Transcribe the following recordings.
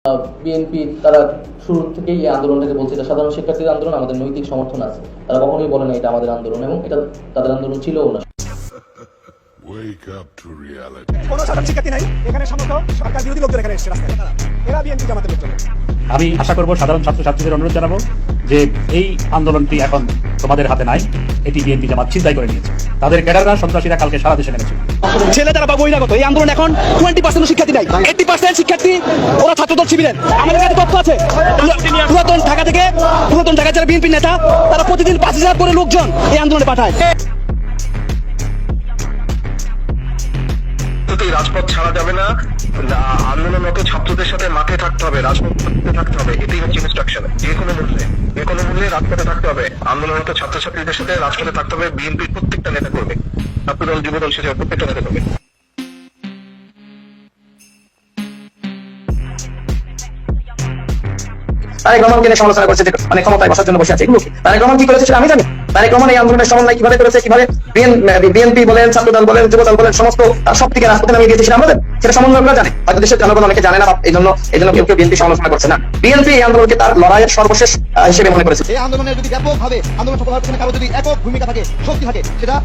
BNP তারা শুরু থেকেই এই আন্দোলনটাকে বলছে এটা সাধারণ শিক্ষার্থীদের আন্দোলন, আমাদের নৈতিক সমর্থন আছে। তারা কখনোই বলে না এটা আমাদের আন্দোলন, এবং এটা তাদের আন্দোলন ছিলও না। Wake up to reality. কোনো সাধারণ শিক্ষার্থী নাই এখানে, সমস্ত সরকার বিরোধী লোকজন এখানে এসেছে রাস্তায়। এরা বিএনপি জামাতের লোকজন। আমি আশা করব সাধারণ ছাত্রছাত্রীদের অনুরোধ জানাবো যে এই আন্দোলনটি এখন তোমাদের হাতে নাই, এটি বিএনপি জামাত ছিনতাই করে নিয়েছে। তাদের ক্যাডাররা সন্ত্রাসীরা কালকে সারা দেশে নেমেছে। ছেলে যারা বা বহিরাগত এই আন্দোলন এখন 20% শিক্ষার্থী নাই, 80% শিক্ষার্থী ওরা ছাত্রদল শিবিরের। আমাদের কাছে তথ্য আছে পুরাতন ঢাকা যারা বিএনপি নেতা তারা প্রতিদিন 5000 করে লোকজন এই আন্দোলনে পাঠায়। রাজপথ ছাড়া যাবে না, আন্দোলনরত ছাত্রদের সাথে মাঠে থাকতে হবে, রাজপথে থাকতে হবে, এটাই হচ্ছে ইনস্ট্রাকশন। যে কোনো মূল্যে রাজপথে থাকতে হবে, আন্দোলনরত ছাত্রছাত্রীদের সাথে রাজপথে থাকতে হবে। বিএনপির প্রত্যেকটা নেতা করবে, ছাত্রদল যুবদল সে প্রত্যেকটা নেতা করবে। তারেক রহমানকে নিয়ে সমালোচনা করছে, মানে ক্ষমতায় বসার জন্য বসে আছে। এগুলো তারেক রহমান কি করেছে সেটা আমি জানি। তারেক রহমান এই আন্দোলনের সমন্বয় কিভাবে করেছে, কিভাবে বিএনপি বলেন, ছাত্রদল বলেন, যুবদল বলেন, সমস্ত সব থেকে রাজপথে নামিয়ে দিয়েছে সেটা আমাদের, সেটা সমন্বয় করা জানে। হয়তো দেশের জনগণ অনেকে জানে না, এই জন্য কেউ বিএনপি সমালোচনা করছে না। বিএনপি এই আন্দোলনকে তার লড়াইয়ের সর্বশেষ হিসেবে মনে করেছে। এই আন্দোলনের যদি ব্যাপকভাবে আন্দোলন সফল হওয়ার পিছনে কারো যদি একক ভূমিকা থাকে, শক্তি থাকে, সেটা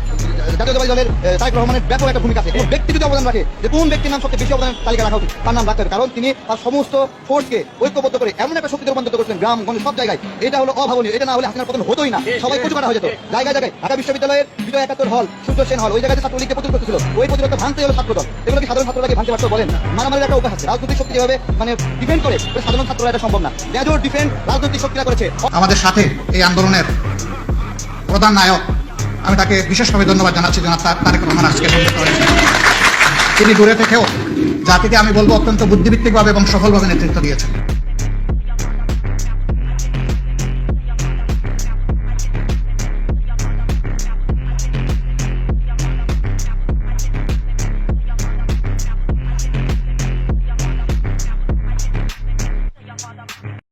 জাতীয়তাবাদী দলের তারেক রহমানের ব্যাপক একটা ভূমিকা আছে। ব্যক্তি যদি অবদান রাখে, যে কোন ব্যক্তির নাম সবচেয়ে বেশি অবদানের তালিকা রাখা উচিত তার নাম রাখতে হবে, কারণ তিনি তার সমস্ত ফোর্সকে ঐক্যবদ্ধ করে এমন একটা শক্তিতে রূপান্তরিত করেছেন গ্রাম গঞ্জ সব জায়গায়। এটা হলো অভাবনীয়। এটা না হলে হাসিনার পতন হতোই না, সবাই কচু কাটা হয়ে যেত। জায়গায় ঢাকা বিশ্ববিদ্যালয়ের বিজয় 71 হল, সূর্য সেন হল, ওই জায়গায় ছাত্রলীগকে প্রতিরোধ করতেছিল, ওই প্রতিরোধ ভাঙতে হলো ছাত্রদল। এগুলো কি সাধারণ ছাত্ররা ভাঙতে পারতো বলেন? মারামারির একটা অভ্যাস আছে। রাজনৈতিক শক্তি যেভাবে মানে ডিফেন্ড করে, সাধারণ ছাত্ররা এটা সম্ভব না। মেজর ডিফেন্ড রাজনৈতিক শক্তিরা করেছে। আমাদের সাথে এই আন্দোলনের প্রধান নায়ক, আমি তাকে বিশেষভাবে ধন্যবাদ জানাচ্ছি। জনাব তারেক রহমান আজকে সংযুক্ত হয়েছে। তিনি দূরে থেকেও জাতিকে আমি বলবো অত্যন্ত বুদ্ধিভিত্তিকভাবে এবং সফলভাবে নেতৃত্ব দিয়েছেন।